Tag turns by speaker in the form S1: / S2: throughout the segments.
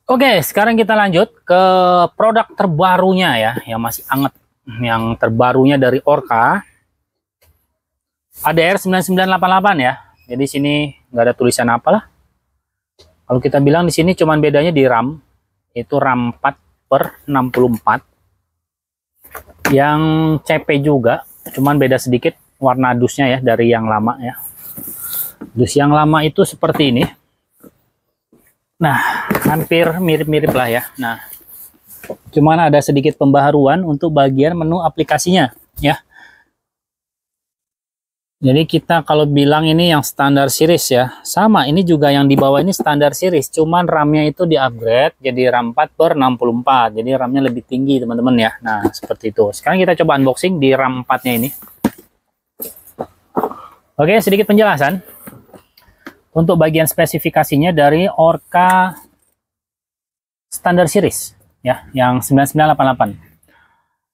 S1: Oke, sekarang kita lanjut ke produk terbarunya ya, yang masih anget. Yang terbarunya dari Orca, ADR 9988 ya. Jadi sini nggak ada tulisan apalah. Kalau kita bilang di sini cuman bedanya di RAM, itu RAM 4/64. Yang CP juga, cuman beda sedikit warna dusnya ya dari yang lama ya. Dus yang lama itu seperti ini. Nah, hampir mirip-mirip lah ya. Nah, cuman ada sedikit pembaharuan untuk bagian menu aplikasinya ya. Jadi kita kalau bilang ini yang standar series ya, sama ini juga yang di bawah ini standar series, cuman RAM-nya itu di upgrade jadi RAM 4/64, jadi RAM-nya lebih tinggi teman-teman ya. Nah seperti itu. Sekarang kita coba unboxing di RAM 4-nya ini. Oke, sedikit penjelasan untuk bagian spesifikasinya dari Orca standar series ya, yang 9988.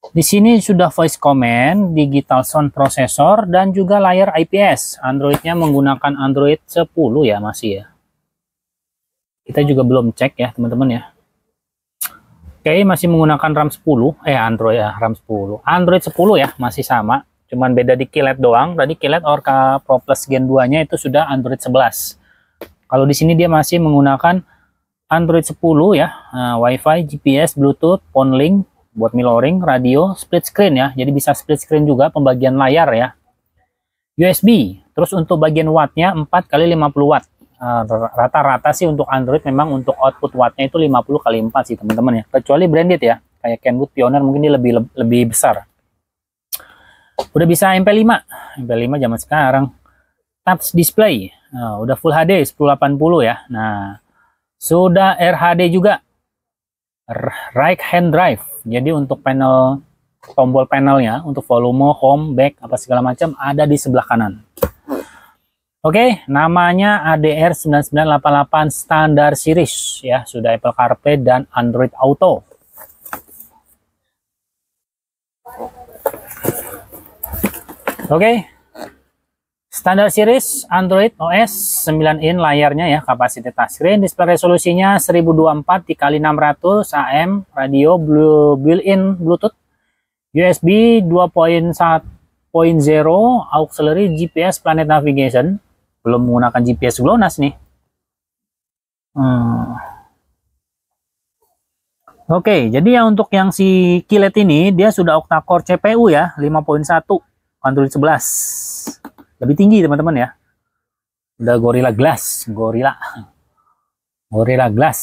S1: Di sini sudah voice command, digital sound processor, dan juga layar IPS. Android-nya menggunakan Android 10 ya, masih ya. Kita juga belum cek ya, teman-teman ya. Oke, masih menggunakan RAM 10. Android ya, RAM 10. Android 10 ya, masih sama. Cuman beda di kilet doang. Tadi kilet Orca Pro Plus Gen 2-nya itu sudah Android 11. Kalau di sini dia masih menggunakan Android 10 ya. Wi-Fi, GPS, Bluetooth, phone link, buat mirroring, radio, split screen ya. Jadi bisa split screen juga pembagian layar ya. USB. Terus untuk bagian wattnya 4x50 watt. Rata-rata sih untuk Android memang untuk output wattnya itu 50x4 sih teman-teman ya. Kecuali branded ya. Kayak Kenwood Pioneer mungkin dia lebih besar. Udah bisa MP5. MP5 zaman sekarang. Touch display. Udah Full HD 1080 ya. Nah, sudah RHD juga. Right hand drive. Jadi untuk panel, tombol panelnya untuk volume, home, back, apa segala macam ada di sebelah kanan. Oke, namanya ADR 9988 standar series ya, sudah Apple CarPlay dan Android Auto. Oke. Standar series Android OS 9 in layarnya ya, kapasitas touchscreen, display resolusinya 1024x600 AM, radio built-in Bluetooth, USB 2.1.0, auxiliary GPS planet navigation, belum menggunakan GPS GLONASS nih. Oke, jadi ya untuk yang si kilet ini dia sudah octa-core CPU ya, 5.1 Android 11. Lebih tinggi teman-teman ya. Udah Gorilla Glass. Gorilla Glass.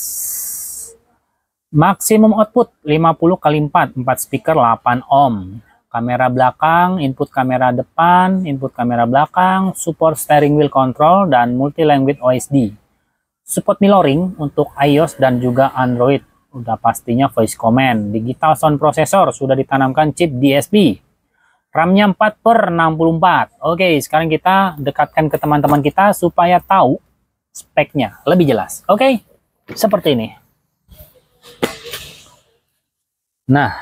S1: Maksimum output 50x4. 4 speaker 8 ohm. Kamera belakang, input kamera depan, input kamera belakang, support steering wheel control, dan multi-language OSD. Support mirroring untuk iOS dan juga Android. Udah pastinya voice command. Digital sound processor sudah ditanamkan chip DSP. RAM-nya 4/64. Oke, sekarang kita dekatkan ke teman-teman kita supaya tahu speknya lebih jelas. Oke, seperti ini. Nah,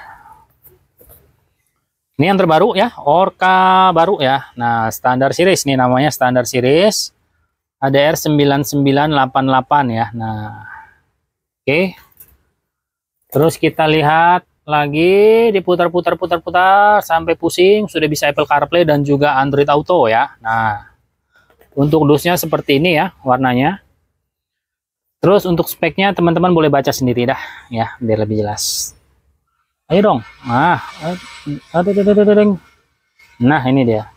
S1: ini yang terbaru ya, Orca baru ya. Nah, standar series nih namanya, standar series ADR 9988 ya. Nah, oke. Terus kita lihat lagi, diputar-putar sampai pusing, sudah bisa Apple CarPlay dan juga Android Auto ya. Nah, untuk dusnya seperti ini ya warnanya. Terus untuk speknya teman-teman boleh baca sendiri dah ya, biar lebih jelas. Ayo dong. Nah, ini dia.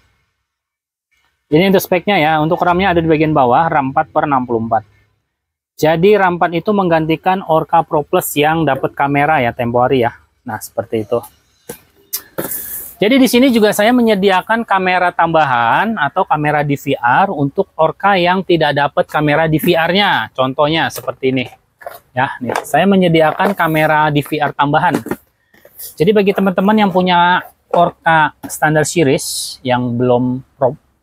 S1: Ini untuk speknya ya. Untuk RAM-nya ada di bagian bawah, RAM 4/64. Jadi RAM 4 itu menggantikan Orca Pro Plus yang dapat kamera ya, tempo hari ya. Nah, seperti itu. Jadi di sini juga saya menyediakan kamera tambahan atau kamera DVR untuk Orca yang tidak dapat kamera DVR-nya. Contohnya seperti ini. Ya, nih, saya menyediakan kamera DVR tambahan. Jadi bagi teman-teman yang punya Orca standar series yang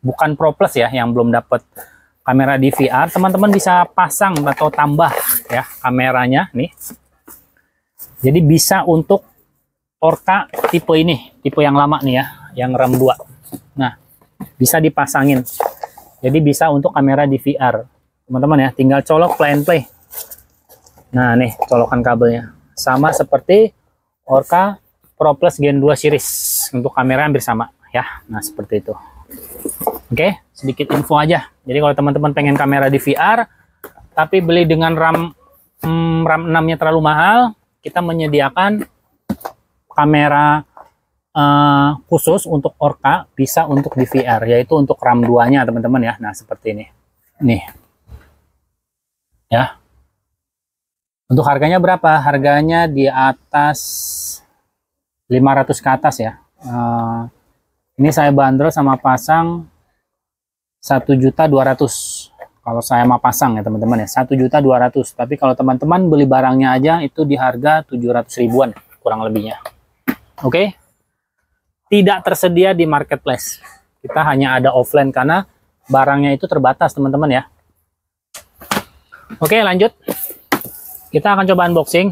S1: bukan Pro Plus ya, yang belum dapat kamera DVR, teman-teman bisa pasang atau tambah ya kameranya nih. Jadi bisa untuk Orca tipe ini, tipe yang lama nih ya, yang RAM 2. Nah, bisa dipasangin. Jadi bisa untuk kamera DVR. Teman-teman ya, tinggal colok play and play. Nah, nih colokan kabelnya. Sama seperti Orca Pro Plus Gen 2 series. Untuk kamera hampir sama ya. Nah, seperti itu. Oke, sedikit info aja. Jadi kalau teman-teman pengen kamera di VR tapi beli dengan RAM 6-nya terlalu mahal, kita menyediakan kamera khusus untuk Orca, bisa untuk di VR, yaitu untuk RAM 2-nya teman-teman ya. Nah, seperti ini. Nih. Ya. Untuk harganya berapa? Harganya di atas 500 ke atas ya. Ini saya bandrol sama pasang 1.200.000. Kalau saya mau pasang ya teman-teman ya, 1.200.000. Tapi kalau teman-teman beli barangnya aja itu di harga 700 ribuan kurang lebihnya. Oke. Tidak tersedia di marketplace. Kita hanya ada offline karena barangnya itu terbatas teman-teman ya. Oke, lanjut. Kita akan coba unboxing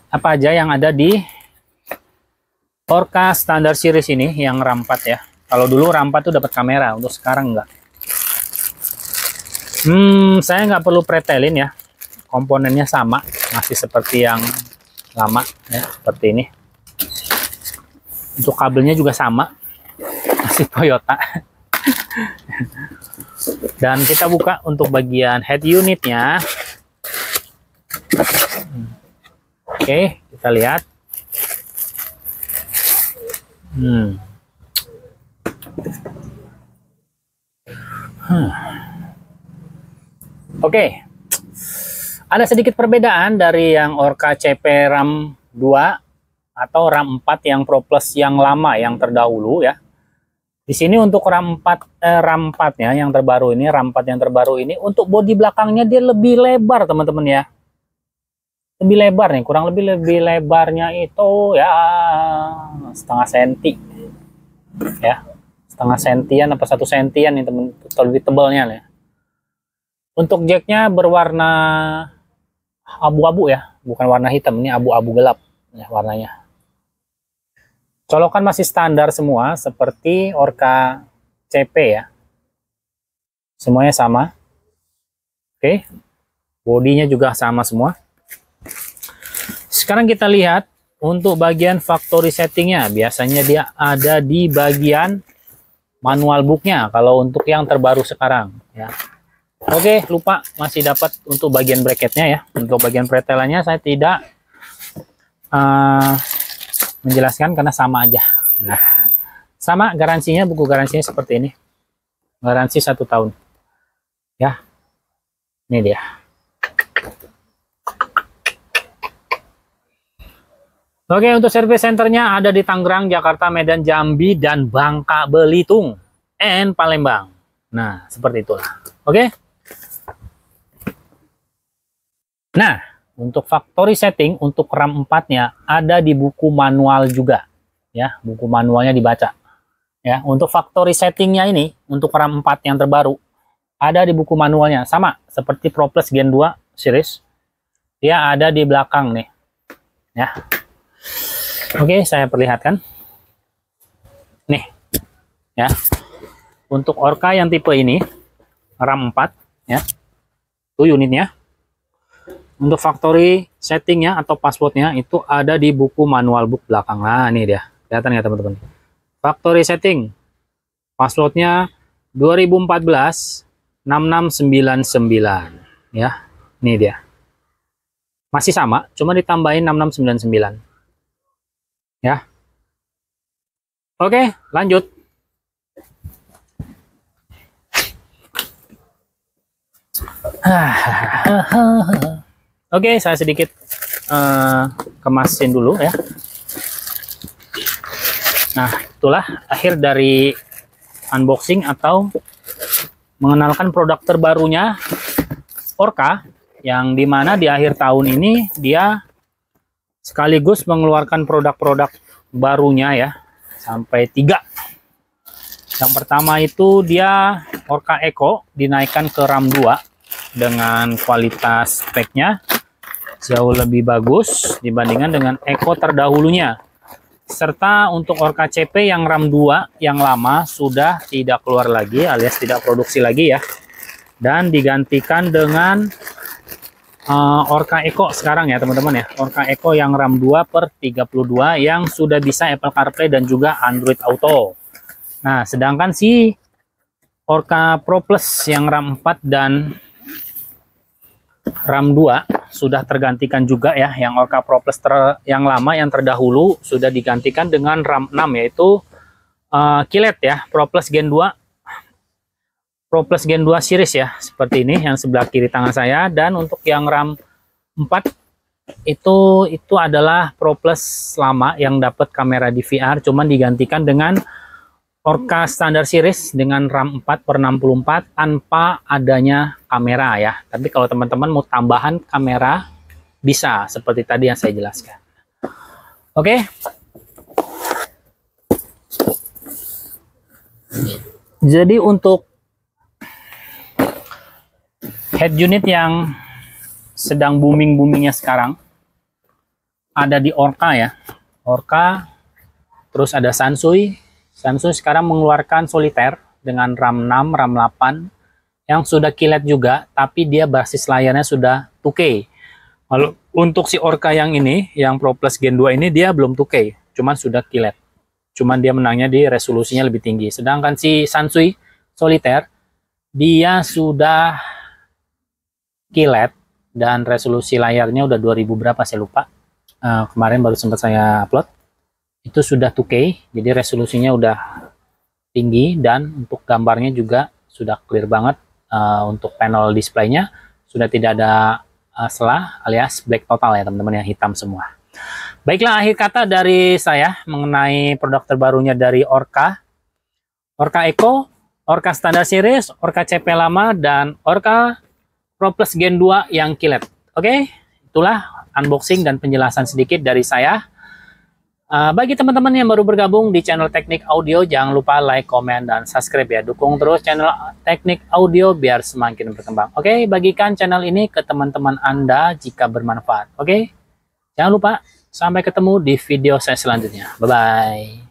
S1: apa aja yang ada di Orca Standard Series ini yang RAM 4 ya. Kalau dulu RAM 4 tuh dapat kamera, untuk sekarang enggak. Saya nggak perlu pretelin ya. Komponennya sama, masih seperti yang lama ya, seperti ini. Untuk kabelnya juga sama, masih Toyota. Dan kita buka untuk bagian head unitnya. Oke, kita lihat. Oke, ada sedikit perbedaan dari yang Orca CP RAM 2 atau RAM 4 yang Pro Plus yang lama, yang terdahulu ya. Di sini untuk RAM 4-nya yang terbaru ini, RAM 4 yang terbaru ini, untuk bodi belakangnya dia lebih lebar teman-teman ya. Lebih lebar nih, kurang lebih lebarnya itu ya setengah senti ya, setengah sentian apa 1 sentian nih teman, lebih tebalnya ya. Untuk jacknya berwarna abu-abu ya, bukan warna hitam, ini abu-abu gelap ya warnanya. Colokan masih standar semua seperti Orca CP ya, semuanya sama. Oke, bodinya juga sama semua. Sekarang kita lihat untuk bagian factory settingnya. Biasanya dia ada di bagian manual booknya kalau untuk yang terbaru sekarang ya. Oke, lupa masih dapat untuk bagian bracketnya ya. Untuk bagian pretelannya saya tidak menjelaskan karena sama aja. Nah, sama garansinya, buku garansinya seperti ini. Garansi 1 tahun ya. Ini dia. Oke, untuk service centernya ada di Tangerang, Jakarta, Medan, Jambi, dan Bangka Belitung, and Palembang. Nah, seperti itulah. Oke. Nah, untuk factory setting, untuk RAM 4-nya ada di buku manual juga. Ya, buku manualnya dibaca. Ya, untuk factory settingnya ini, untuk RAM 4 yang terbaru, ada di buku manualnya. Sama, seperti Pro Plus Gen 2 series. Dia ada di belakang nih. Ya. Oke, saya perlihatkan. Nih, ya. Untuk Orca yang tipe ini, RAM 4, ya. Itu unitnya. Untuk factory settingnya atau passwordnya itu ada di buku manual book belakang. Nah, ini dia. Kelihatan ya teman-teman. Factory setting. Passwordnya 2014 6699. Ya, ini dia. Masih sama, cuma ditambahin 6699. Ya. Oke, lanjut. Oke, saya sedikit kemasin dulu ya. Nah, itulah akhir dari unboxing atau mengenalkan produk terbarunya Orca, yang dimana di akhir tahun ini dia sekaligus mengeluarkan produk-produk barunya ya, sampai 3. Yang pertama itu dia Orca Eco dinaikkan ke RAM 2 dengan kualitas speknya jauh lebih bagus dibandingkan dengan Eco terdahulunya. Serta untuk Orca CP yang RAM 2 yang lama sudah tidak keluar lagi alias tidak produksi lagi ya. Dan digantikan dengan Orca Eco sekarang ya teman-teman ya. Orca Eco yang RAM 2/32 yang sudah bisa Apple CarPlay dan juga Android Auto. Nah, sedangkan si Orca Pro Plus yang RAM 4 dan RAM 2 sudah tergantikan juga ya. Yang Orca Pro Plus yang lama yang terdahulu sudah digantikan dengan RAM 6 yaitu QLED ya, Pro Plus Gen 2. Pro Plus Gen 2 series ya, seperti ini yang sebelah kiri tangan saya. Dan untuk yang RAM 4 itu adalah Pro Plus lama yang dapat kamera DVR, cuman digantikan dengan Orca standar series dengan RAM 4/64 tanpa adanya kamera ya. Tapi kalau teman-teman mau tambahan kamera bisa seperti tadi yang saya jelaskan. Oke. Jadi untuk head unit yang sedang booming-boomingnya sekarang ada di Orca ya. Orca, terus ada Sansui. Sansui sekarang mengeluarkan Solitaire dengan RAM 6, RAM 8 yang sudah QLED juga, tapi dia basis layarnya sudah 2K. Lalu untuk si Orca yang ini, yang Pro Plus Gen 2 ini dia belum 2K, cuman sudah QLED. Cuman dia menangnya di resolusinya lebih tinggi. Sedangkan si Sansui Solitaire dia sudah QLED dan resolusi layarnya udah 2000 berapa saya lupa. Kemarin baru sempat saya upload. Itu sudah 2K, jadi resolusinya udah tinggi dan untuk gambarnya juga sudah clear banget. Untuk panel displaynya sudah tidak ada selah alias black total ya teman-teman, yang hitam semua. Baiklah, akhir kata dari saya mengenai produk terbarunya dari Orca. Orca Eco, Orca Standard Series, Orca CP lama, dan Orca Pro Plus Gen 2 yang QLED. Oke, itulah unboxing dan penjelasan sedikit dari saya. Bagi teman-teman yang baru bergabung di channel Teknik Audio, jangan lupa like, komen, dan subscribe ya. Dukung terus channel Teknik Audio biar semakin berkembang. Oke, bagikan channel ini ke teman-teman Anda jika bermanfaat. Oke, jangan lupa, sampai ketemu di video saya selanjutnya. Bye-bye.